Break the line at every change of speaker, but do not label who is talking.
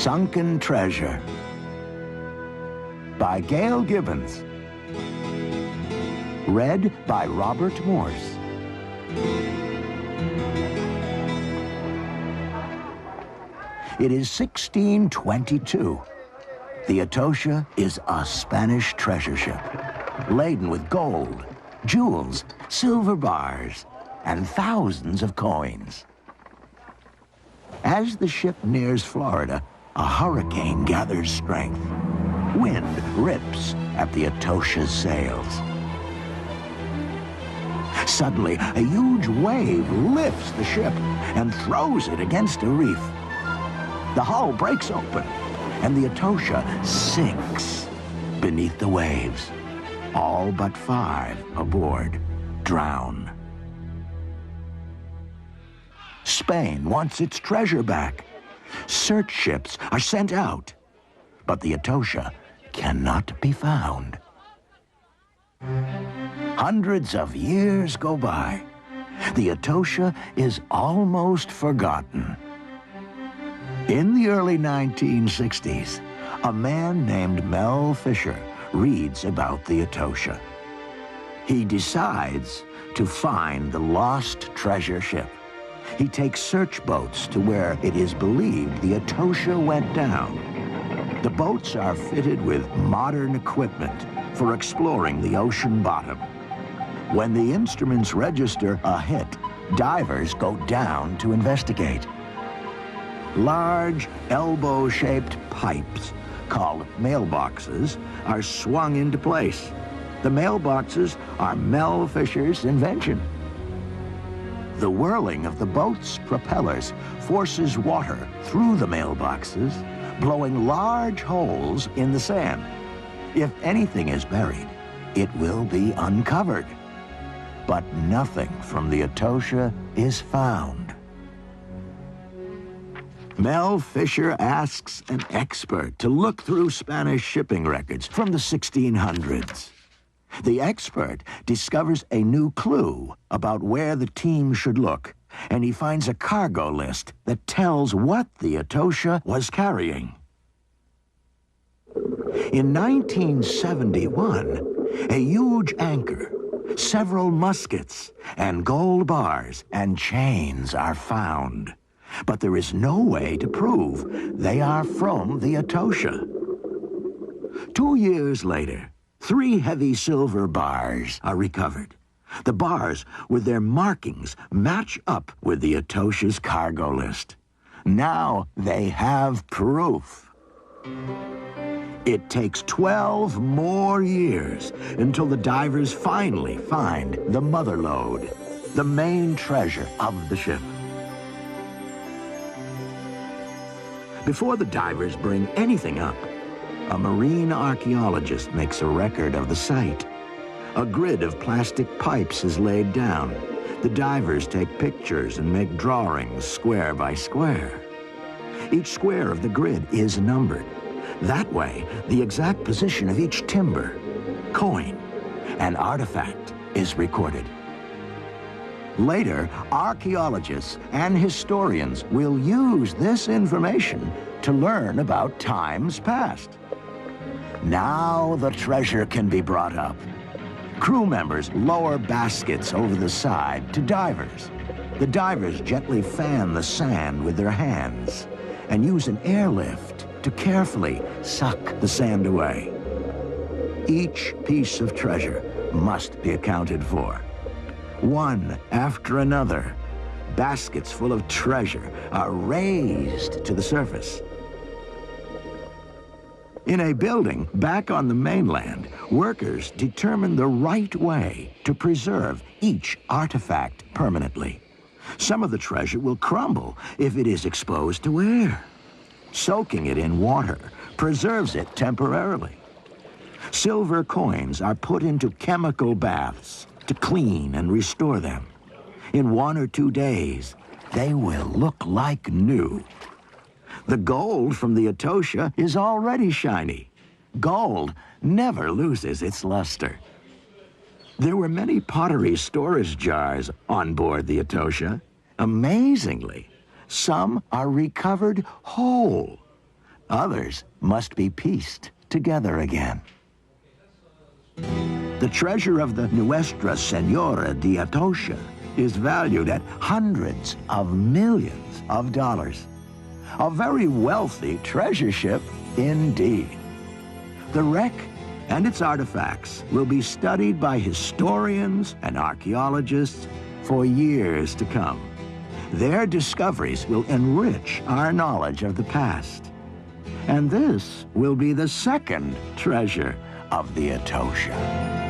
Sunken Treasure by Gail Gibbons. Read by Robert Morse. It is 1622. The Atocha is a Spanish treasure ship, laden with gold, jewels, silver bars, and thousands of coins. As the ship nears Florida, a hurricane gathers strength. Wind rips at the Atocha's sails. Suddenly, a huge wave lifts the ship and throws it against a reef. The hull breaks open, and the Atocha sinks beneath the waves. All but 5 aboard drown. Spain wants its treasure back. Search ships are sent out, but the Atocha cannot be found. Hundreds of years go by. The Atocha is almost forgotten. In the early 1960s, a man named Mel Fisher reads about the Atocha. He decides to find the lost treasure ship. He takes search boats to where it is believed the Atocha went down. The boats are fitted with modern equipment for exploring the ocean bottom. When the instruments register a hit, divers go down to investigate. Large, elbow-shaped pipes, called mailboxes, are swung into place. The mailboxes are Mel Fisher's invention. The whirling of the boat's propellers forces water through the mailboxes, blowing large holes in the sand. If anything is buried, it will be uncovered. But nothing from the Atocha is found. Mel Fisher asks an expert to look through Spanish shipping records from the 1600s. The expert discovers a new clue about where the team should look, and he finds a cargo list that tells what the Atocha was carrying. In 1971, a huge anchor, several muskets, and gold bars and chains are found. But there is no way to prove they are from the Atocha. 2 years later, 3 heavy silver bars are recovered. The bars, with their markings, match up with the Atocha's cargo list. Now they have proof. It takes 12 more years until the divers finally find the mother lode, the main treasure of the ship. Before the divers bring anything up, a marine archaeologist makes a record of the site. A grid of plastic pipes is laid down. The divers take pictures and make drawings square by square. Each square of the grid is numbered. That way, the exact position of each timber, coin, and artifact is recorded. Later, archaeologists and historians will use this information to learn about times past. Now the treasure can be brought up. Crew members lower baskets over the side to divers. The divers gently fan the sand with their hands and use an airlift to carefully suck the sand away. Each piece of treasure must be accounted for. One after another, baskets full of treasure are raised to the surface. In a building back on the mainland, workers determine the right way to preserve each artifact permanently. Some of the treasure will crumble if it is exposed to air. Soaking it in water preserves it temporarily. Silver coins are put into chemical baths to clean and restore them. In 1 or 2 days, they will look like new. The gold from the Atocha is already shiny. Gold never loses its luster. There were many pottery storage jars on board the Atocha. Amazingly, some are recovered whole. Others must be pieced together again. The treasure of the Nuestra Senora de Atocha is valued at hundreds of millions of dollars. A very wealthy treasure ship indeed. The wreck and its artifacts will be studied by historians and archaeologists for years to come. Their discoveries will enrich our knowledge of the past. And this will be the second treasure of the Atocha.